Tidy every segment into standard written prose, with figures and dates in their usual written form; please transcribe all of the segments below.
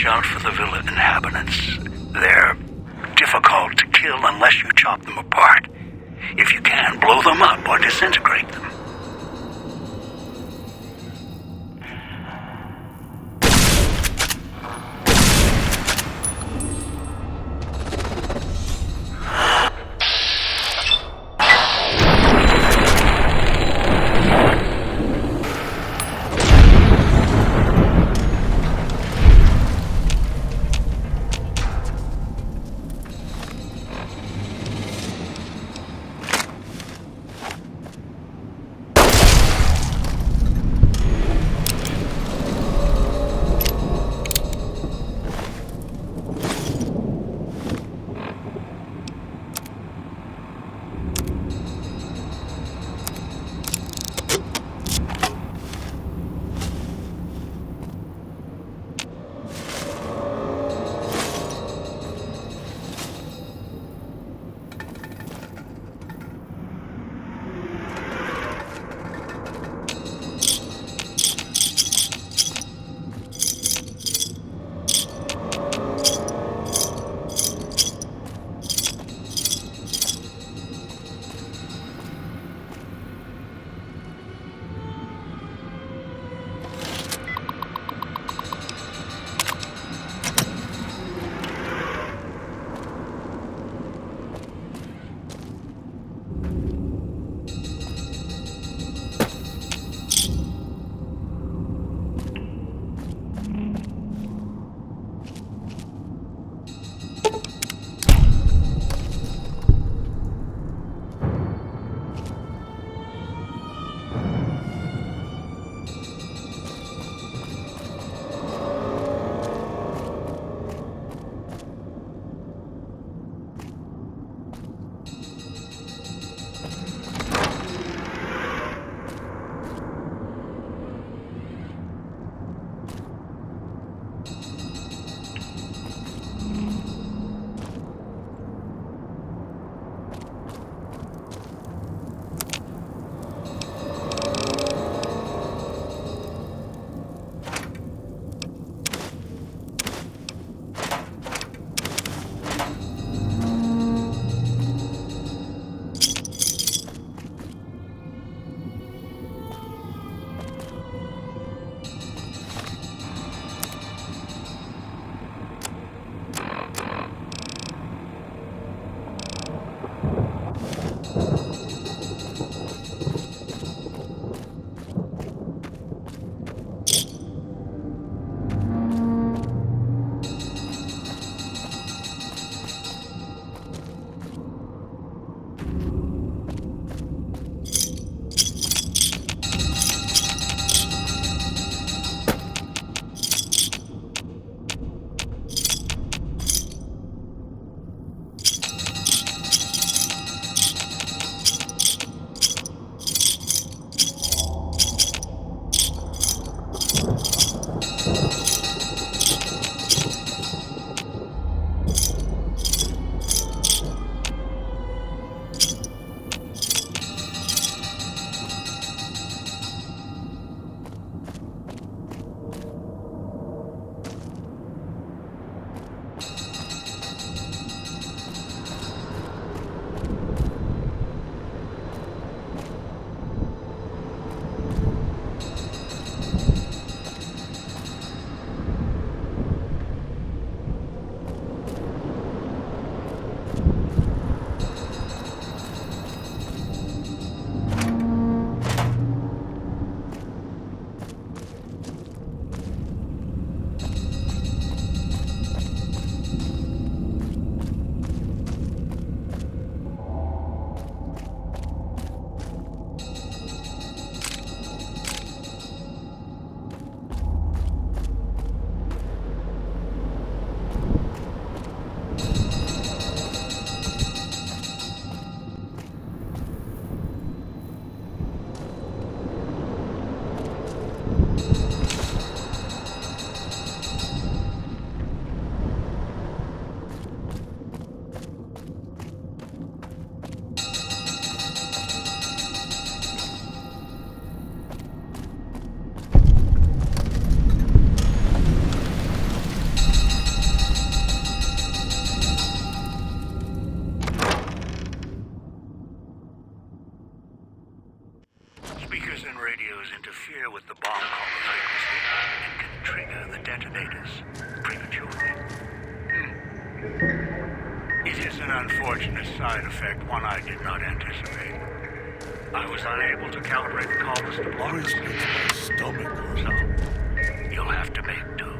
out for the villa inhabitants. They're difficult to kill unless you chop them apart. If you can, blow them up or disintegrate them. northern radios interfere with the bomb caller frequency and can trigger the detonators prematurely. It is an unfortunate side effect, one I did not anticipate. I was unable to calibrate the callers to block the stomach. so you'll have to make do.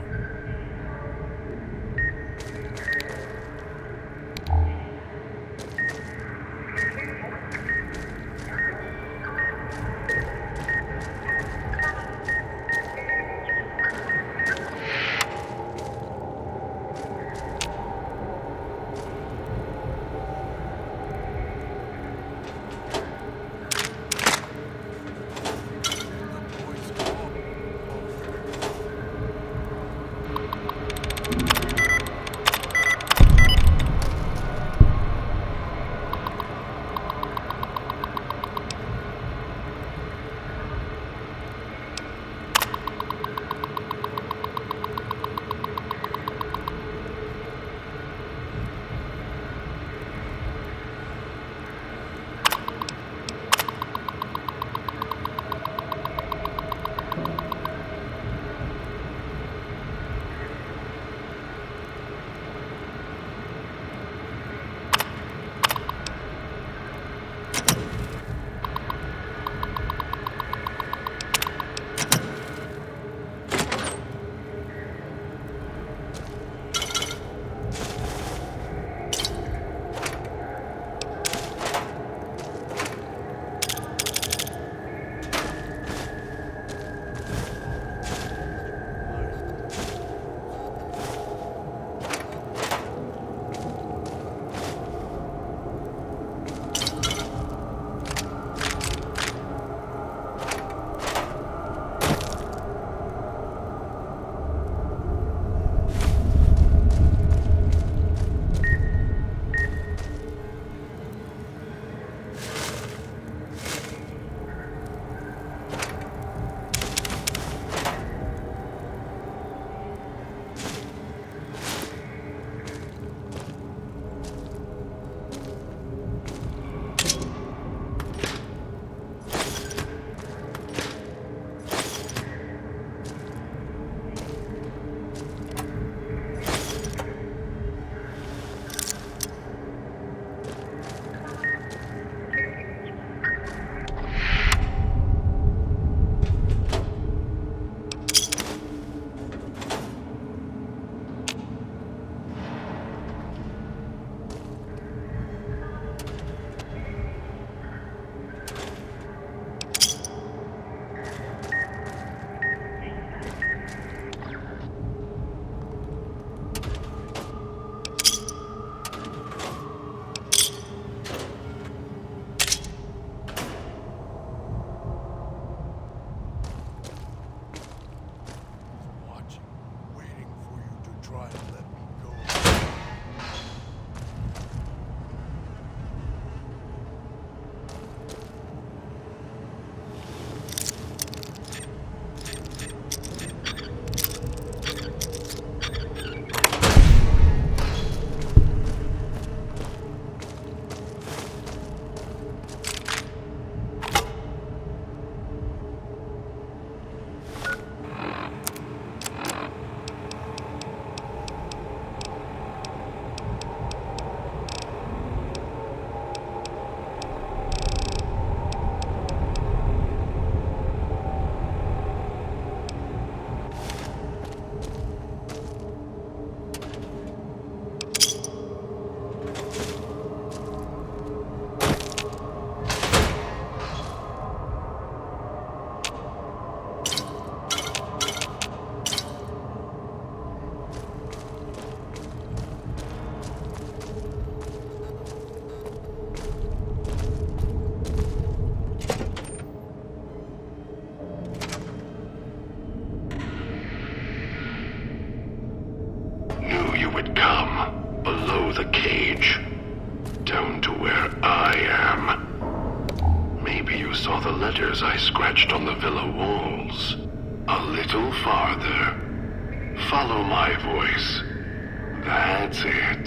the cage, down to where I am. Maybe you saw the letters I scratched on the villa walls. A little farther. Follow my voice. That's it.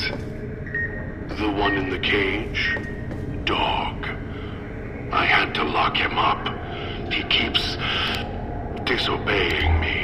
The one in the cage? Dog. I had to lock him up. He keeps disobeying me.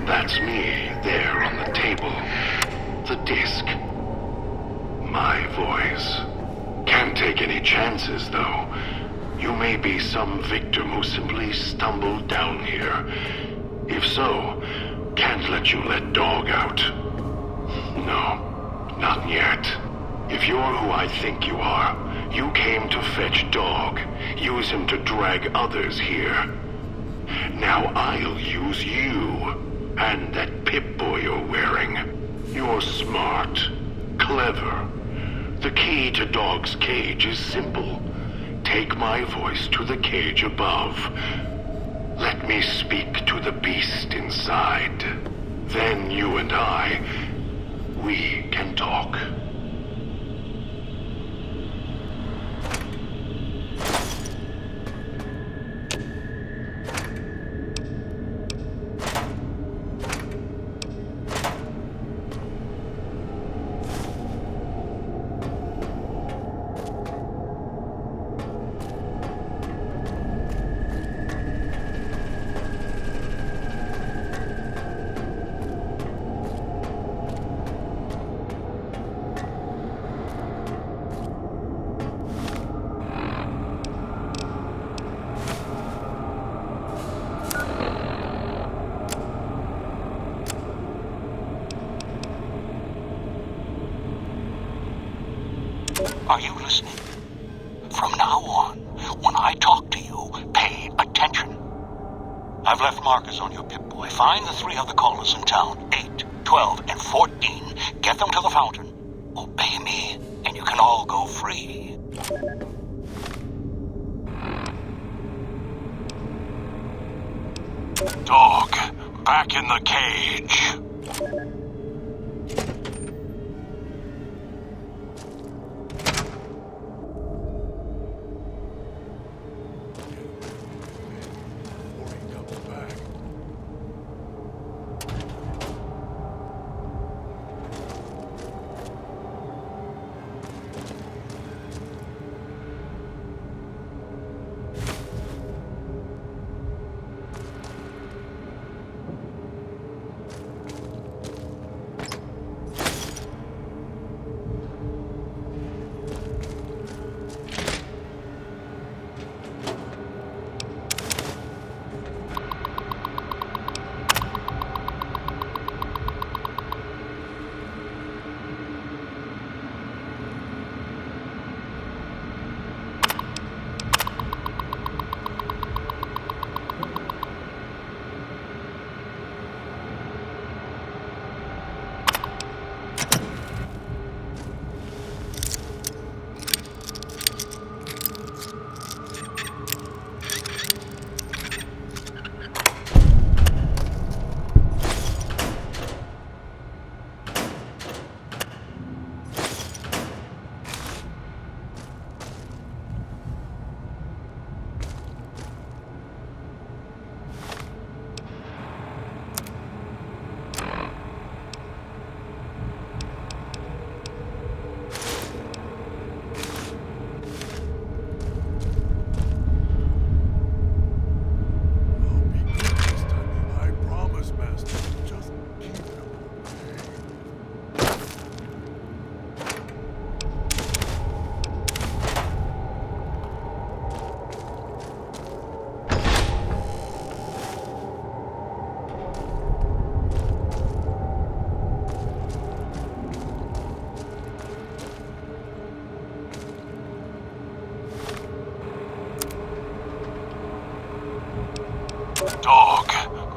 That's me, there on the table. The disc. My voice. Can't take any chances, though. You may be some victim who simply stumbled down here. If so, can't let you let Dog out. No, not yet. If you're who I think you are, you came to fetch Dog, use him to drag others here. Now I'll use you. And that Pip-Boy you're wearing. You're smart, clever. The key to Dog's cage is simple. Take my voice to the cage above. Let me speak to the beast inside. Then you and I, we can talk. Are you listening? From now on, when I talk to you, pay attention. I've left markers on your Pip-Boy. Find the 3 other callers in town, 8, 12, and 14. Get them to the fountain. Obey me, and you can all go free. Dog, back in the cage.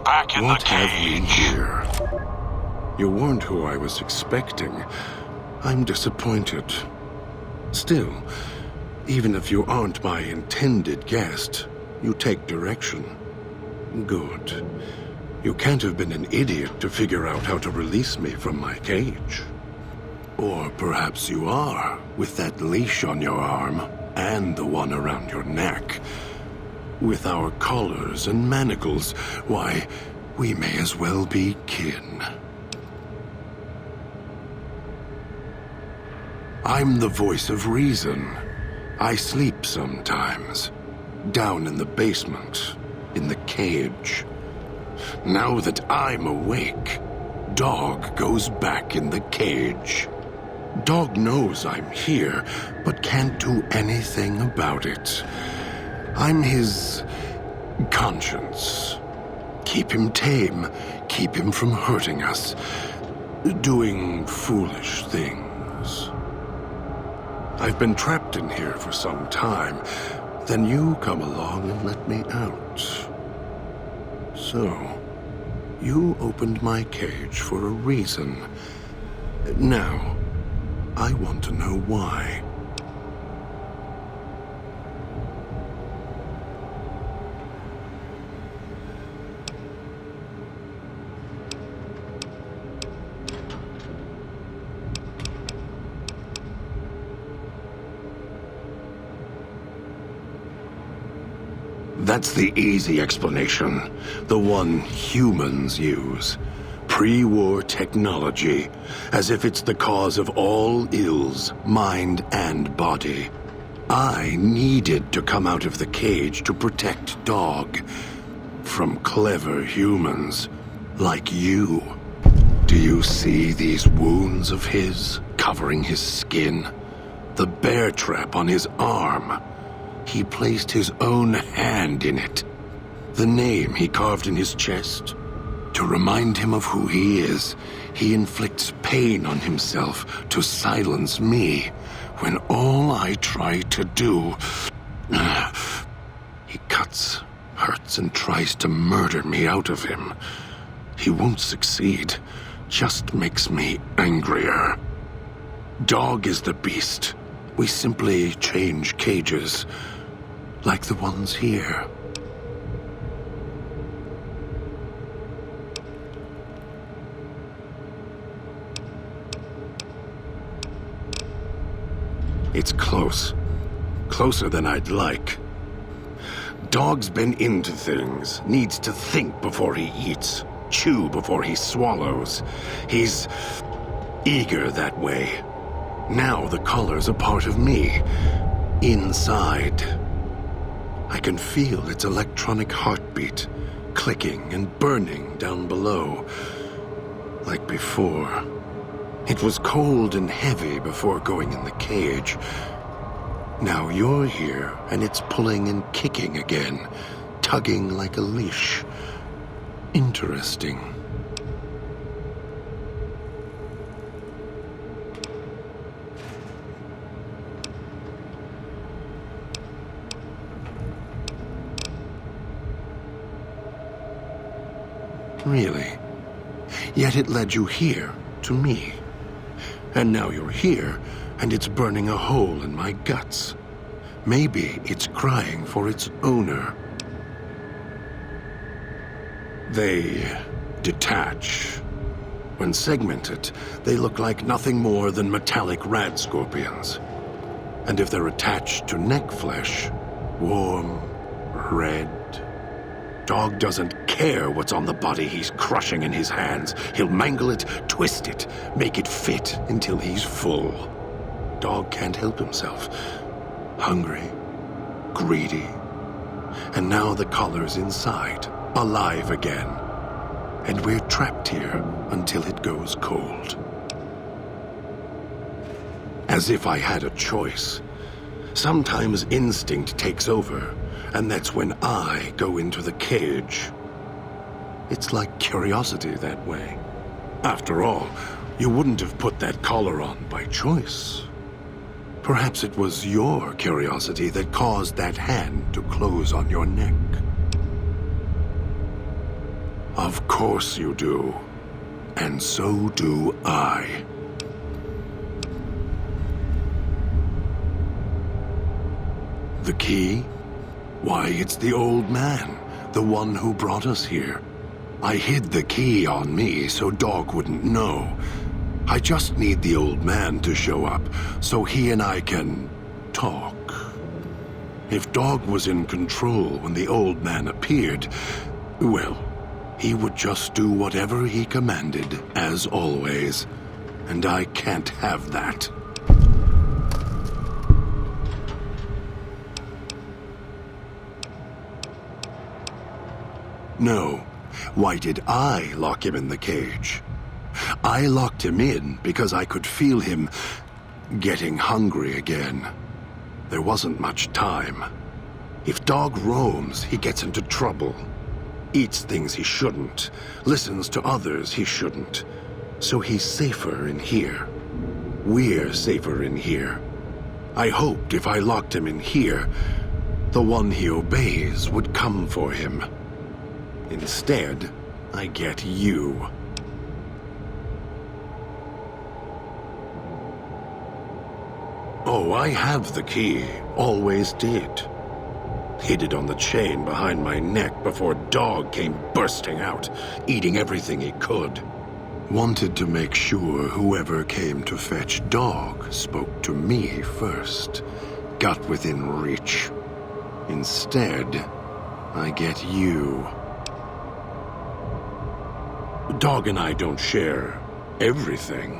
Back in What the have we cage. here? You weren't who I was expecting. I'm disappointed. Still, even if you aren't my intended guest, you take direction. Good. You can't have been an idiot to figure out how to release me from my cage. Or perhaps you are, with that leash on your arm, and the one around your neck. With our collars and manacles, why, we may as well be kin. I'm the voice of reason. I sleep sometimes, down in the basement, in the cage. Now that I'm awake, Dog goes back in the cage. Dog knows I'm here, but can't do anything about it. I'm his conscience. Keep him tame, keep him from hurting us, doing foolish things. I've been trapped in here for some time. Then you come along and let me out. So, you opened my cage for a reason. Now, I want to know why. That's the easy explanation. The one humans use. Pre-war technology. As if it's the cause of all ills, mind and body. I needed to come out of the cage to protect Dog. From clever humans. Like you. Do you see these wounds of his, covering his skin? The bear trap on his arm. He placed his own hand in it. The name he carved in his chest. To remind him of who he is, he inflicts pain on himself to silence me, when all I try to do... He cuts, hurts, and tries to murder me out of him. He won't succeed, just makes me angrier. Dog is the beast. We simply change cages. Like the ones here. It's close. Closer than I'd like. Dog's been into things. Needs to think before he eats. Chew before he swallows. He's eager that way. Now the collar's a part of me. Inside. I can feel its electronic heartbeat, clicking and burning down below. Like before. It was cold and heavy before going in the cage. Now you're here, and it's pulling and kicking again, tugging like a leash. Interesting. Really? Yet it led you here, to me. And now you're here, and it's burning a hole in my guts. Maybe it's crying for its owner. They detach. When segmented, they look like nothing more than metallic rad scorpions. And if they're attached to neck flesh, warm, red... Dog doesn't care what's on the body he's crushing in his hands. He'll mangle it, twist it, make it fit until he's full. Dog can't help himself. Hungry, greedy. And now the collar's inside, alive again. And we're trapped here until it goes cold. As if I had a choice. Sometimes instinct takes over. And that's when I go into the cage. It's like curiosity that way. After all, you wouldn't have put that collar on by choice. Perhaps it was your curiosity that caused that hand to close on your neck. Of course you do. And so do I. The key? Why, it's the old man, the one who brought us here. I hid the key on me so Dog wouldn't know. I just need the old man to show up, so he and I can talk. If Dog was in control when the old man appeared, well, he would just do whatever he commanded, as always. And I can't have that. No. Why did I lock him in the cage? I locked him in because I could feel him getting hungry again. There wasn't much time. If Dog roams, he gets into trouble. Eats things he shouldn't. Listens to others he shouldn't. So he's safer in here. We're safer in here. I hoped if I locked him in here, the one he obeys would come for him. Instead, I get you. Oh, I have the key. Always did. Hid it on the chain behind my neck before Dog came bursting out, eating everything he could. Wanted to make sure whoever came to fetch Dog spoke to me first. Got within reach. Instead, I get you. Dog and I don't share everything.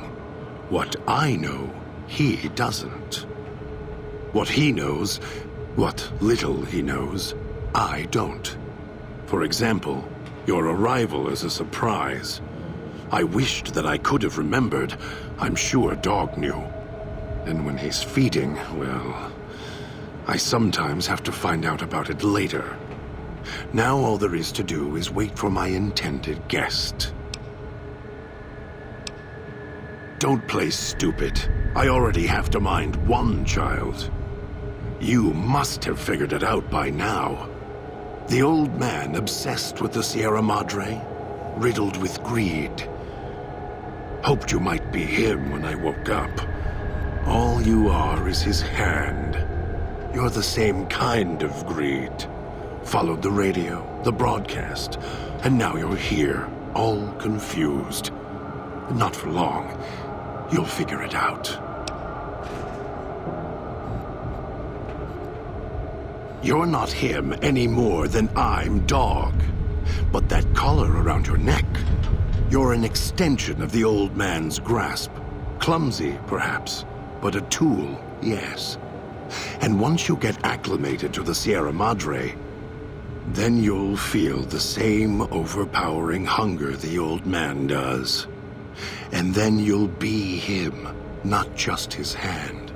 What I know, he doesn't. What he knows, what little he knows, I don't. For example, your arrival is a surprise. I wished that I could have remembered. I'm sure Dog knew. And when he's feeding, well, I sometimes have to find out about it later. Now all there is to do is wait for my intended guest. Don't play stupid. I already have to mind one child. You must have figured it out by now. The old man obsessed with the Sierra Madre, riddled with greed. Hoped you might be him when I woke up. All you are is his hand. You're the same kind of greed. Followed the radio, the broadcast, and now you're here, all confused. Not for long. You'll figure it out. You're not him any more than I'm Dog. But that collar around your neck, you're an extension of the old man's grasp. Clumsy, perhaps, but a tool, yes. And once you get acclimated to the Sierra Madre, then you'll feel the same overpowering hunger the old man does. And then you'll be him, not just his hand.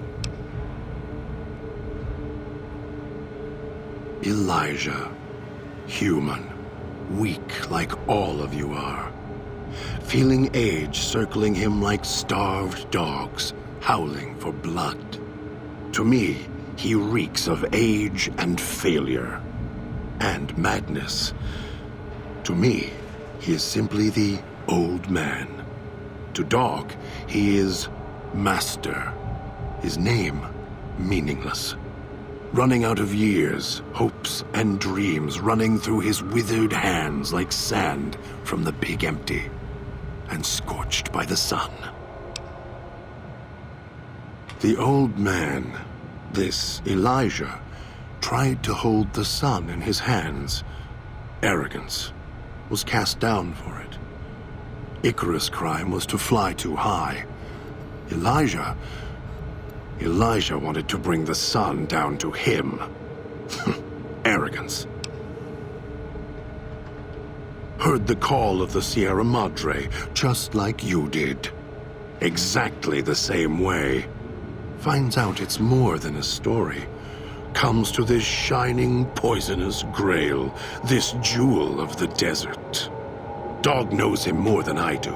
Elijah. Human. Weak like all of you are. Feeling age circling him like starved dogs, howling for blood. To me, he reeks of age and failure. And madness. To me, he is simply the old man. To Dog, he is Master. His name, meaningless. Running out of years, hopes and dreams running through his withered hands like sand from the big empty, and scorched by the sun. The old man, this Elijah, tried to hold the sun in his hands. Arrogance. Was cast down for it. Icarus' crime was to fly too high. Elijah wanted to bring the sun down to him. Arrogance. Heard the call of the Sierra Madre, just like you did. Exactly the same way. Finds out it's more than a story. Comes to this shining, poisonous grail, this jewel of the desert. Dog knows him more than I do.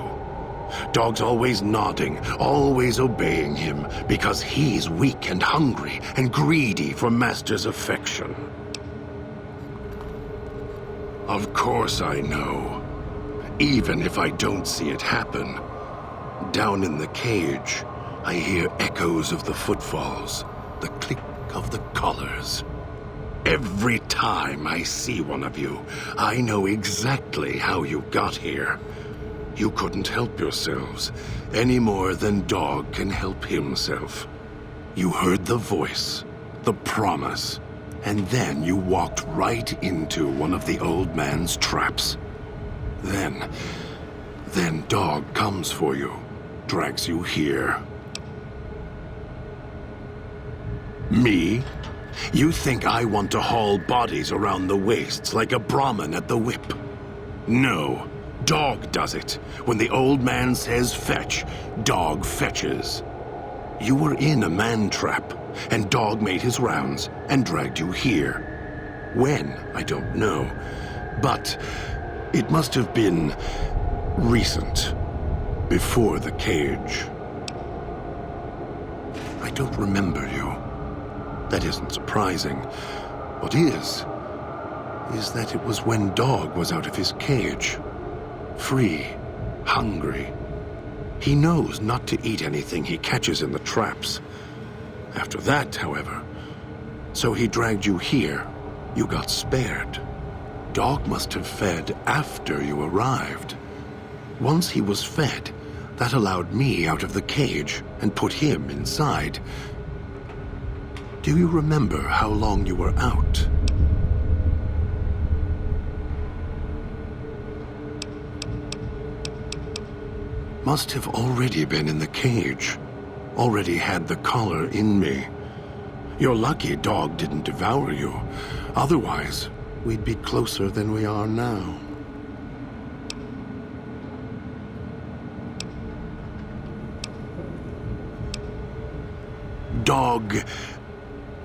Dog's always nodding, always obeying him, because he's weak and hungry and greedy for Master's affection. Of course I know. Even if I don't see it happen, down in the cage, I hear echoes of the footfalls, the click of the collars. Every time I see one of you, I know exactly how you got here. You couldn't help yourselves, any more than Dog can help himself. You heard the voice, the promise, and then you walked right into one of the old man's traps. Then Dog comes for you, drags you here. Me? You think I want to haul bodies around the wastes like a Brahmin at the whip? No, Dog does it. When the old man says fetch, Dog fetches. You were in a man trap, and Dog made his rounds and dragged you here. When, I don't know, but it must have been recent, before the cage. I don't remember you. That isn't surprising. What is that it was when Dog was out of his cage. Free, hungry. He knows not to eat anything he catches in the traps. After that, however, so he dragged you here. You got spared. Dog must have fed after you arrived. Once he was fed, that allowed me out of the cage and put him inside. Do you remember how long you were out? Must have already been in the cage. Already had the collar in me. You're lucky Dog didn't devour you. Otherwise, we'd be closer than we are now. Dog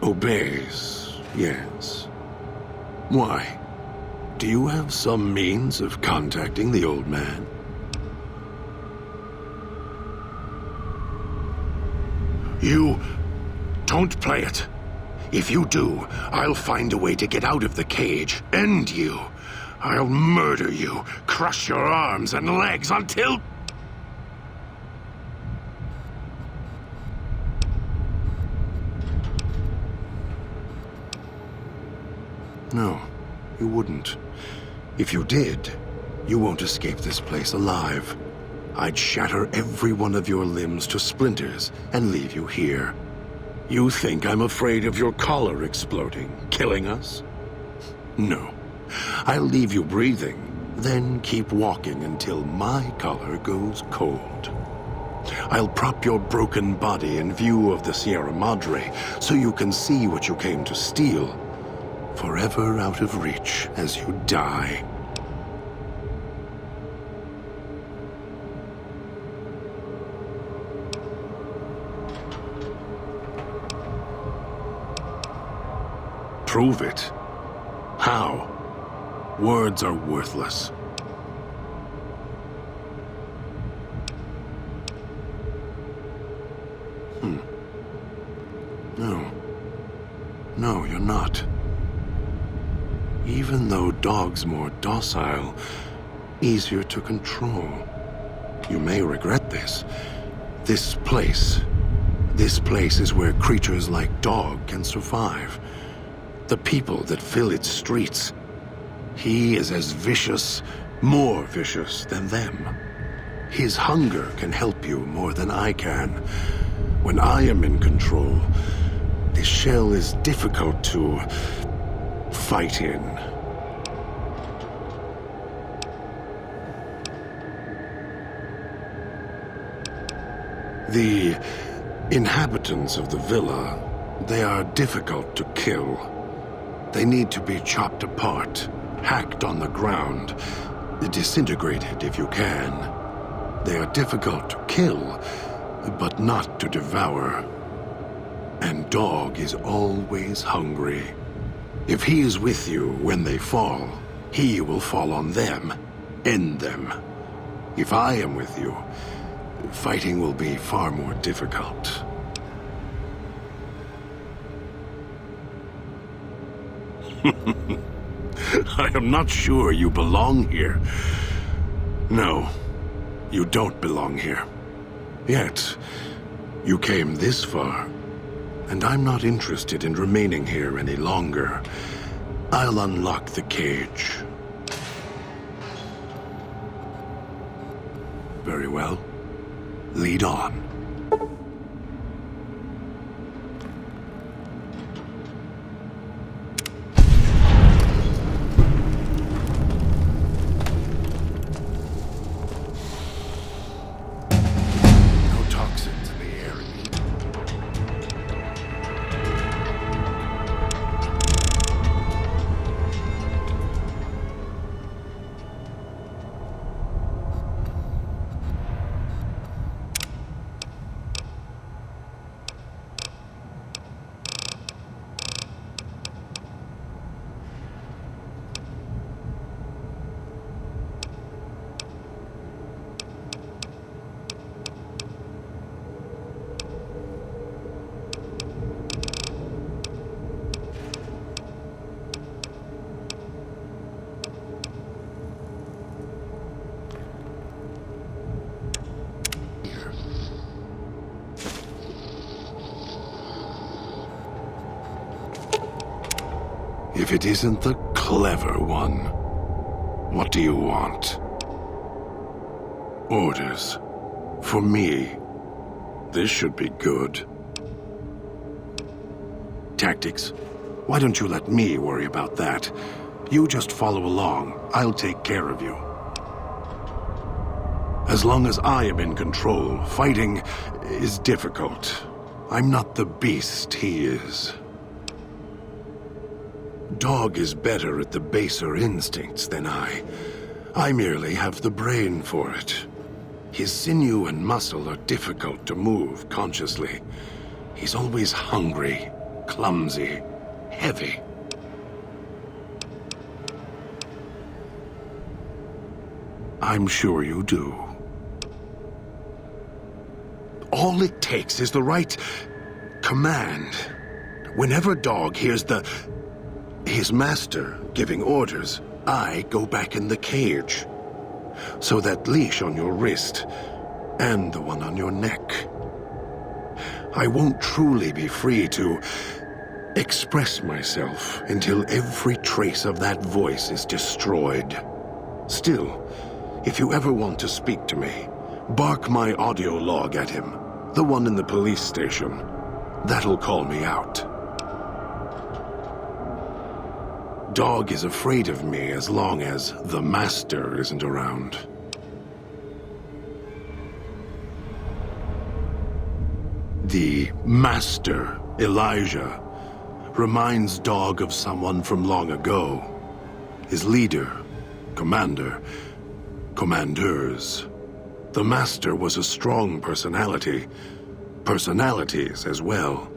obeys, yes. Why? Do you have some means of contacting the old man? You don't play it. If you do, I'll find a way to get out of the cage. End you. I'll murder you, crush your arms and legs until... No, you wouldn't. If you did, you won't escape this place alive. I'd shatter every one of your limbs to splinters and leave you here. You think I'm afraid of your collar exploding, killing us? No. I'll leave you breathing, then keep walking until my collar goes cold. I'll prop your broken body in view of the Sierra Madre so you can see what you came to steal. Forever out of reach as you die. Prove it. How? Words are worthless. No, you're not. Even though Dog's more docile, easier to control. You may regret this. This place is where creatures like Dog can survive. The people that fill its streets. He is as vicious, more vicious than them. His hunger can help you more than I can. When I am in control, this shell is difficult to fight in. The inhabitants of the villa, they are difficult to kill. They need to be chopped apart, hacked on the ground, disintegrated if you can. They are difficult to kill, but not to devour. And Dog is always hungry. If he is with you when they fall, he will fall on them, end them. If I am with you, fighting will be far more difficult. I am not sure you belong here. No, you don't belong here. Yet, you came this far, and I'm not interested in remaining here any longer. I'll unlock the cage. Very well. Lead on. No toxins in the air. If it isn't the clever one, what do you want? Orders. For me. This should be good. Tactics. Why don't you let me worry about that? You just follow along. I'll take care of you. As long as I am in control, fighting is difficult. I'm not the beast he is. Dog is better at the baser instincts than I. I merely have the brain for it. His sinew and muscle are difficult to move consciously. He's always hungry, clumsy, heavy. I'm sure you do. All it takes is the right command. Whenever Dog hears his master giving orders, I go back in the cage. So that leash on your wrist, and the one on your neck. I won't truly be free to express myself until every trace of that voice is destroyed. Still, if you ever want to speak to me, bark my audio log at him, the one in the police station. That'll call me out. Dog is afraid of me as long as the master isn't around. The master, Elijah, reminds Dog of someone from long ago. His leader, commander, commanders. The master was a strong personality. Personalities as well.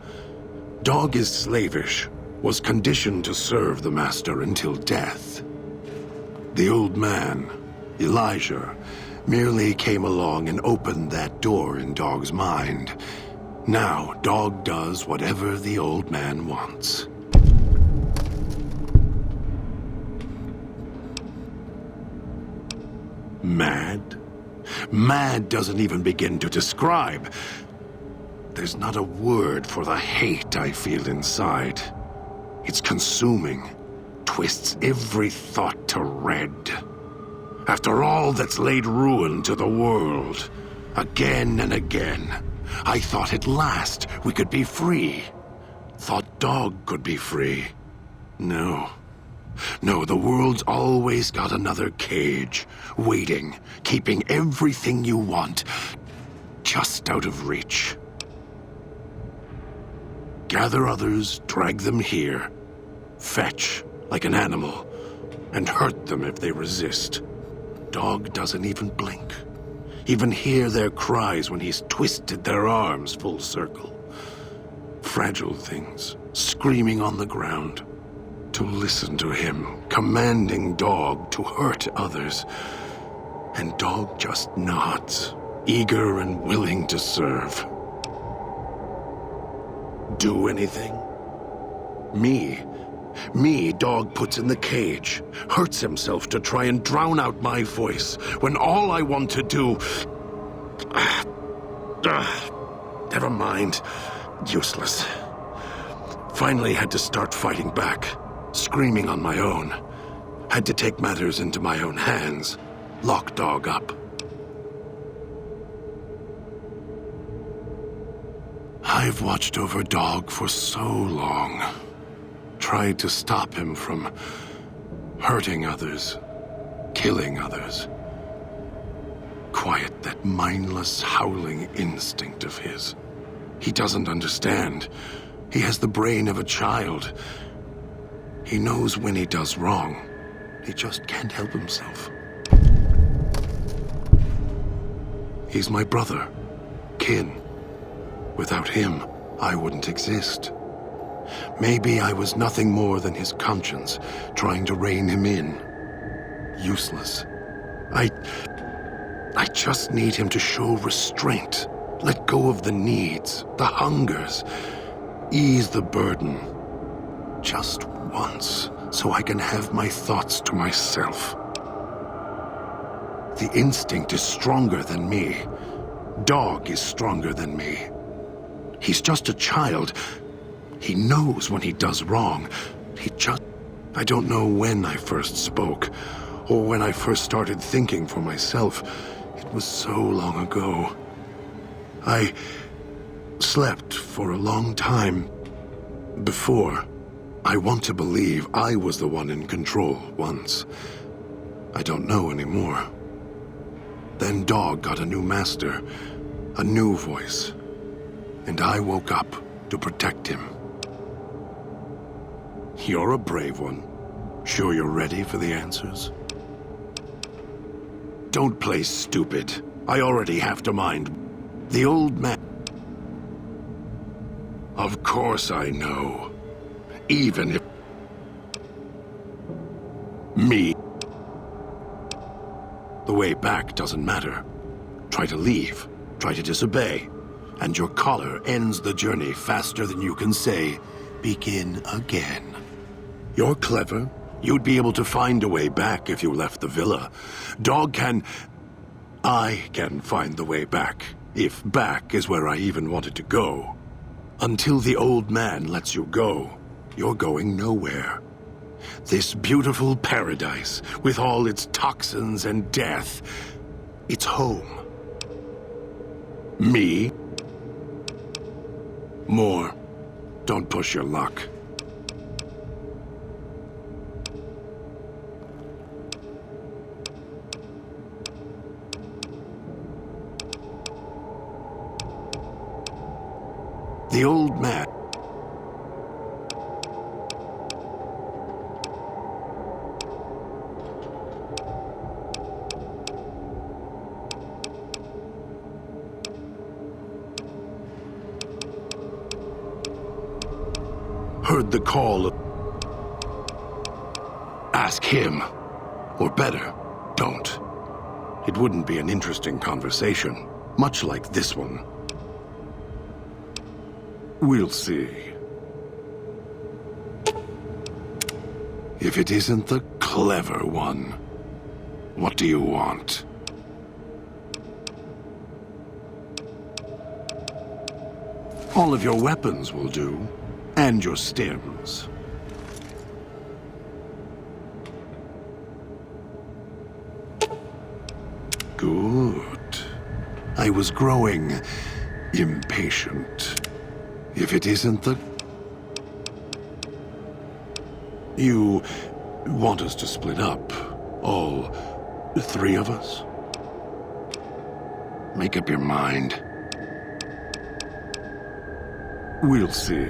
Dog is slavish. Was conditioned to serve the master until death. The old man, Elijah, merely came along and opened that door in Dog's mind. Now, Dog does whatever the old man wants. Mad? Mad doesn't even begin to describe. There's not a word for the hate I feel inside. It's consuming, twists every thought to red. After all that's laid ruin to the world, again and again, I thought at last we could be free. Thought Dog could be free. No. No, the world's always got another cage, waiting, keeping everything you want just out of reach. Gather others, drag them here, fetch like an animal, and hurt them if they resist. Dog doesn't even blink. Even hear their cries when he's twisted their arms full circle. Fragile things, screaming on the ground. To listen to him, commanding Dog to hurt others. And Dog just nods, eager and willing to serve. Do anything? Me? Me, dog puts in the cage, hurts himself to try and drown out my voice, when all I want to do... Never mind. Useless. Finally had to start fighting back, screaming on my own. Had to take matters into my own hands, lock dog up. I've watched over Dog for so long. Tried to stop him from hurting others, killing others. Quiet that mindless, howling instinct of his. He doesn't understand. He has the brain of a child. He knows when he does wrong. He just can't help himself. He's my brother, kin. Without him, I wouldn't exist. Maybe I was nothing more than his conscience, trying to rein him in. Useless. I just need him to show restraint. Let go of the needs, the hungers. Ease the burden. Just once, so I can have my thoughts to myself. The instinct is stronger than me. Dog is stronger than me. He's just a child. He knows when he does wrong. I don't know when I first spoke, or when I first started thinking for myself. It was so long ago. I slept for a long time before. I want to believe I was the one in control once. I don't know anymore. Then Dog got a new master, a new voice. And I woke up to protect him. You're a brave one. Sure you're ready for the answers? Don't play stupid. I already have to mind. The old man... Of course I know. Even if... Me. The way back doesn't matter. Try to leave. Try to disobey. And your collar ends the journey faster than you can say, begin again. You're clever. You'd be able to find a way back if you left the villa. Dog can... I can find the way back, if back is where I even wanted to go. Until the old man lets you go, you're going nowhere. This beautiful paradise, with all its toxins and death, it's home. Me? More. Don't push your luck. The old man. Heard the call. Ask him. Or better, don't. It wouldn't be an interesting conversation, much like this one. We'll see. If it isn't the clever one, what do you want? All of your weapons will do. And your stims. Good. I was growing impatient. If it isn't the... You want us to split up? All three of us? Make up your mind. We'll see.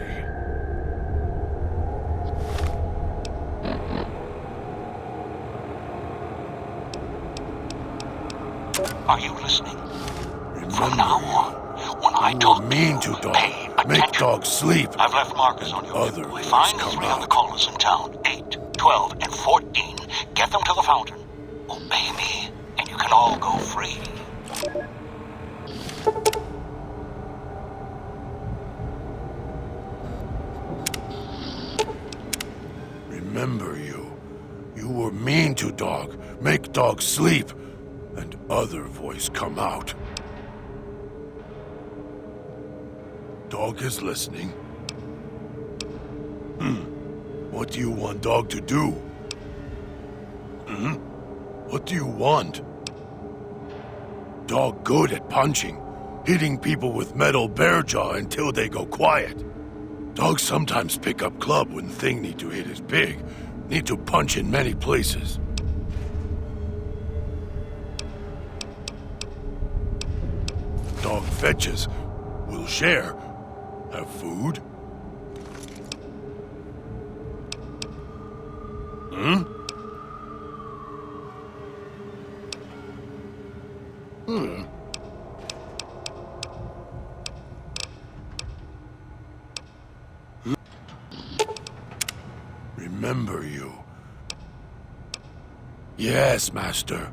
Are you listening? From now on, when I talk to you, pay attention. Make Dog sleep. I've left markers on your Other boy. ways Find the come three out. other callers in town, 8, 12, and 14. Get them to the fountain. Obey me, and you can all go free. remember you. You were mean to Dog, make Dog sleep, and other voice come out. Dog is listening. What do you want Dog to do? What do you want? Dog good at punching, hitting people with metal bear jaw until they go quiet. Dogs sometimes pick up club when thing need to hit is big, need to punch in many places. Dog fetches, will share, have food. Remember you. Yes, Master.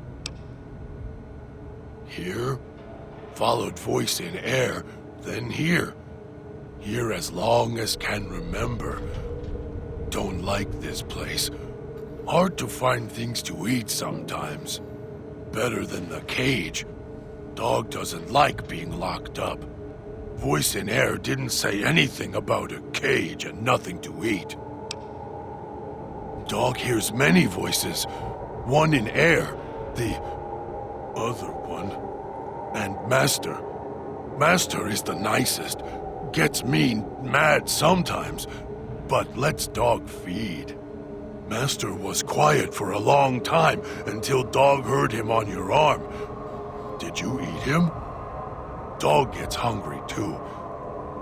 Here, followed voice in air, then here. Here as long as can remember. Don't like this place. Hard to find things to eat sometimes. Better than the cage. Dog doesn't like being locked up. Voice in air didn't say anything about a cage and nothing to eat. Dog hears many voices. One in air, the other one. And Master. Master is the nicest. Gets mean, mad sometimes, but lets Dog feed. Master was quiet for a long time until Dog heard him on your arm. Did you eat him? Dog gets hungry too.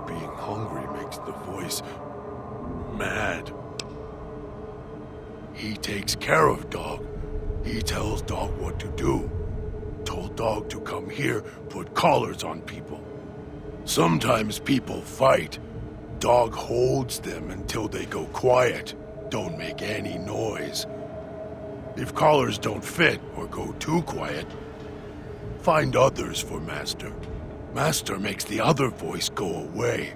Being hungry makes the voice mad. He takes care of Dog. He tells Dog what to do. Told Dog to come here, put collars on people. Sometimes people fight. Dog holds them until they go quiet. Don't make any noise. If collars don't fit or go too quiet, find others for Master. Master makes the other voice go away.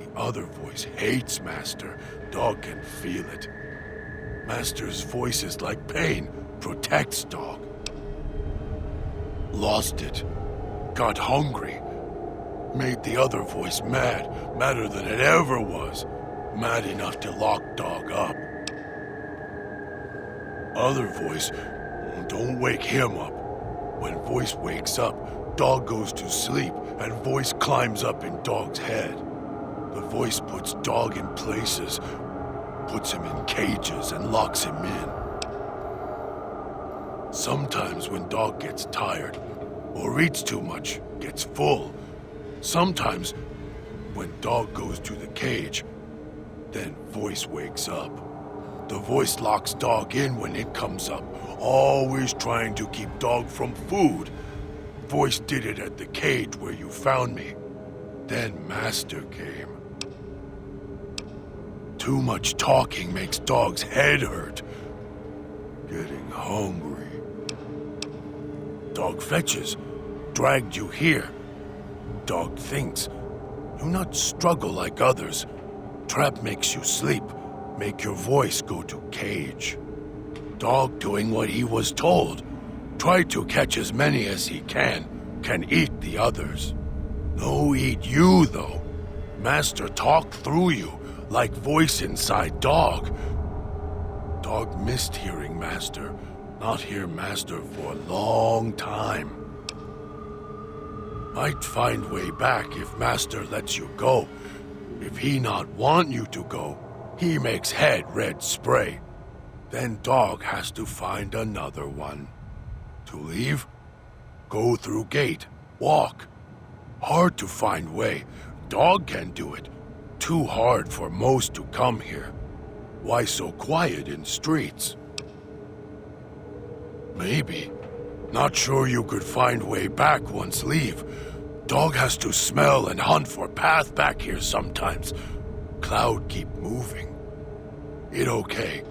The other voice hates Master. Dog can feel it. Master's voice is like pain, protects Dog. Lost it. Got hungry. Made the other voice mad, madder than it ever was. Mad enough to lock Dog up. Other voice, don't wake him up. When voice wakes up, Dog goes to sleep and voice climbs up in Dog's head. The voice puts Dog in places, puts him in cages and locks him in. Sometimes when Dog gets tired or eats too much, gets full. Sometimes when Dog goes to the cage, then voice wakes up. The voice locks Dog in when it comes up, always trying to keep Dog from food. Voice did it at the cage where you found me. Then Master came. Too much talking makes Dog's head hurt. Getting hungry. Dog fetches. Dragged you here. Dog thinks. You not struggle like others. Trap makes you sleep. Make your voice go to cage. Dog doing what he was told. Try to catch as many as he can eat the others. No eat you, though. Master talk through you, like voice inside Dog. Dog missed hearing Master. Not hear Master for a long time. Might find way back if Master lets you go. If he not want you to go, he makes head red spray. Then Dog has to find another one. To leave? Go through gate. Walk. Hard to find way. Dog can do it. Too hard for most to come here. Why so quiet in streets? Maybe. Not sure you could find way back once leave. Dog has to smell and hunt for path back here sometimes. Cloud keep moving. It okay.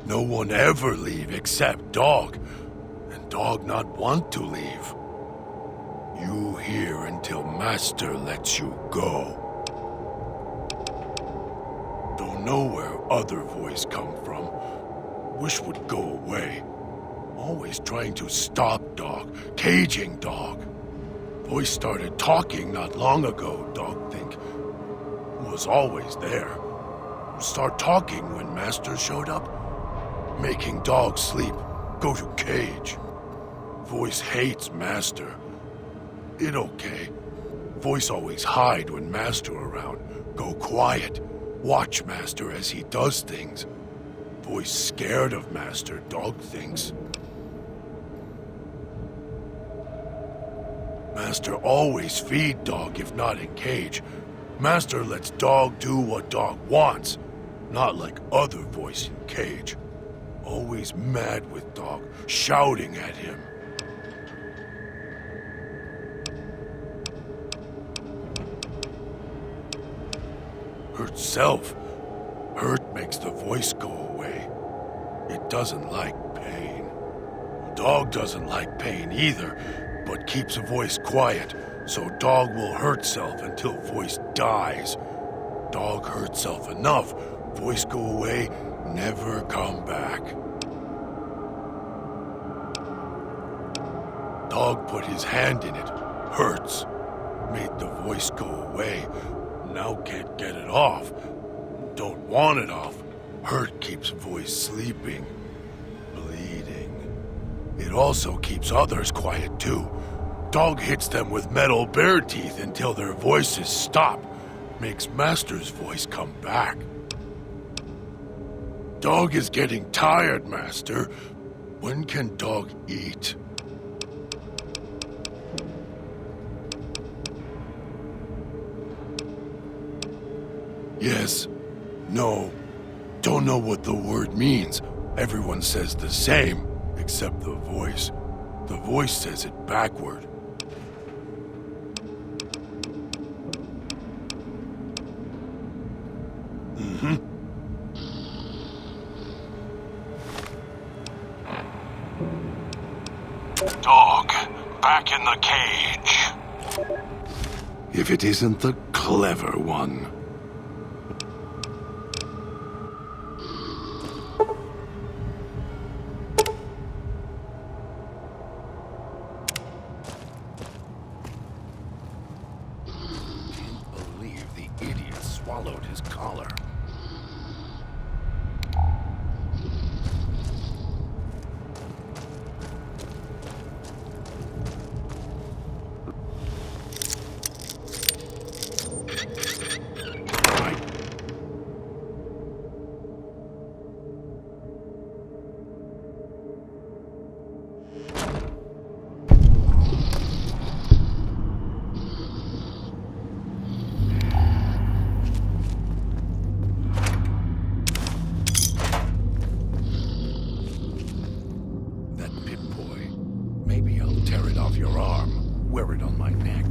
No one ever leave except Dog. And Dog not want to leave. You here until Master lets you go. Don't know where other voice come from? Wish would go away. Always trying to stop dog, caging dog. Voice started talking not long ago, dog think. Was always there. Start talking when master showed up. Making dog sleep, go to cage. Voice hates master. It okay. Voice always hide when master around. Go quiet. Watch master as he does things. Voice scared of master, dog thinks. Master always feed dog if not in cage. Master lets dog do what dog wants. Not like other voice in cage. Always mad with dog, shouting at him. Hurt self. Hurt makes the voice go away. It doesn't like pain. Dog doesn't like pain either, but keeps a voice quiet, so dog will hurt self until voice dies. Dog hurt self enough, voice go away, never come back. Dog put his hand in it, hurts. Made the voice go away, now can't get it off. Don't want it off, hurt keeps voice sleeping, bleeding. It also keeps others quiet too. Dog hits them with metal bear teeth until their voices stop. Makes master's voice come back. Dog is getting tired, master. When can dog eat? Yes. No. Don't know what the word means. Everyone says the same, except the voice. The voice says it backward. Dog, back in the cage. If it isn't the clever one. Can't believe the idiot swallowed his collar. Maybe I'll tear it off your arm, wear it on my neck.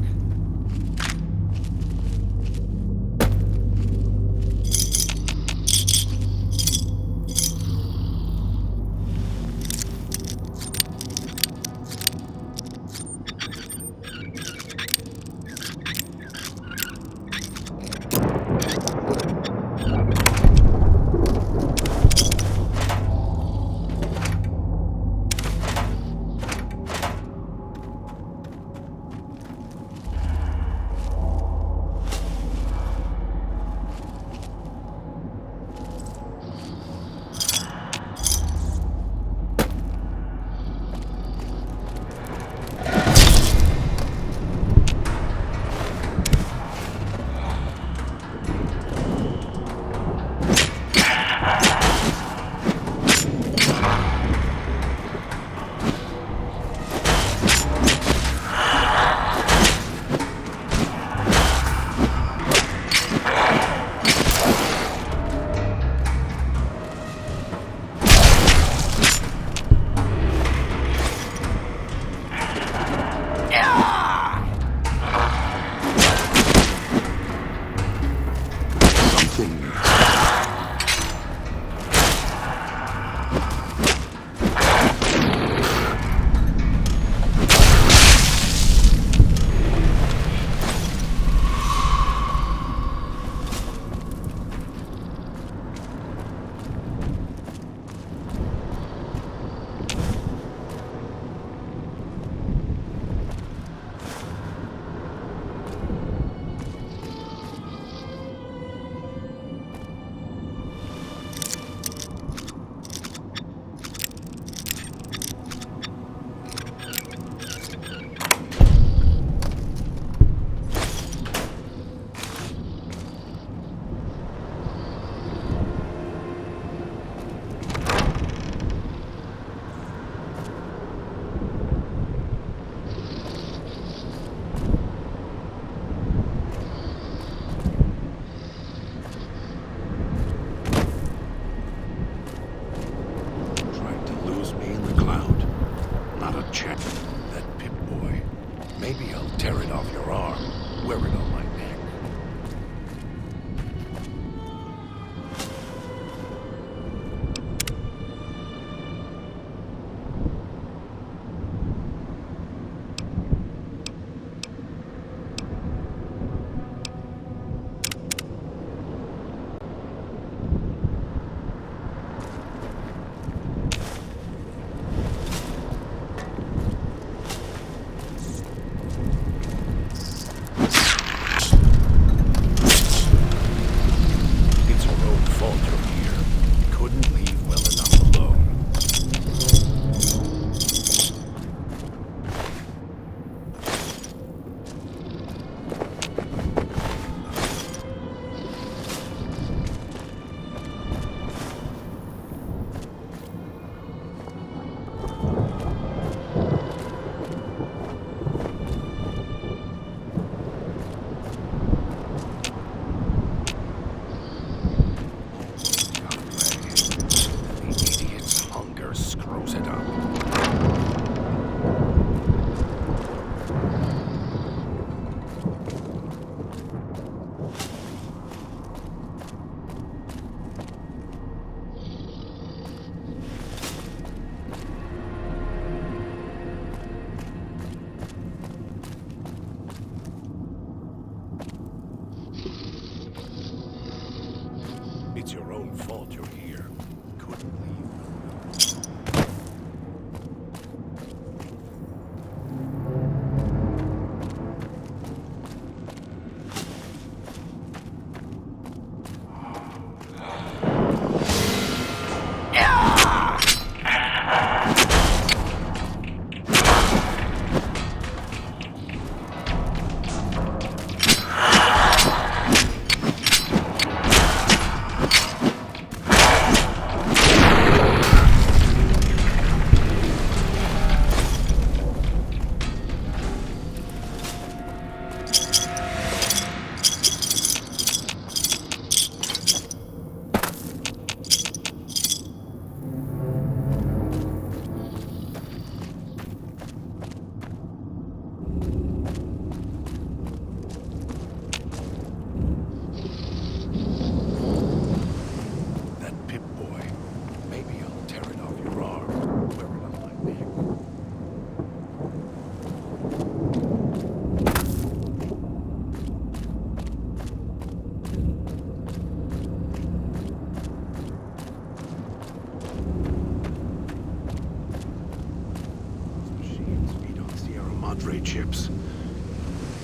Padre chips.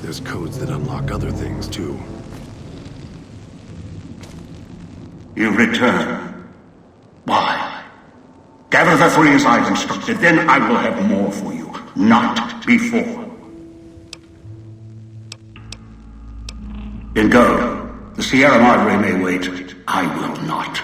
There's codes that unlock other things, too. You return. Why? Gather the three as I've instructed, then I will have more for you. Not before. Then go. The Sierra Madre may wait. I will not.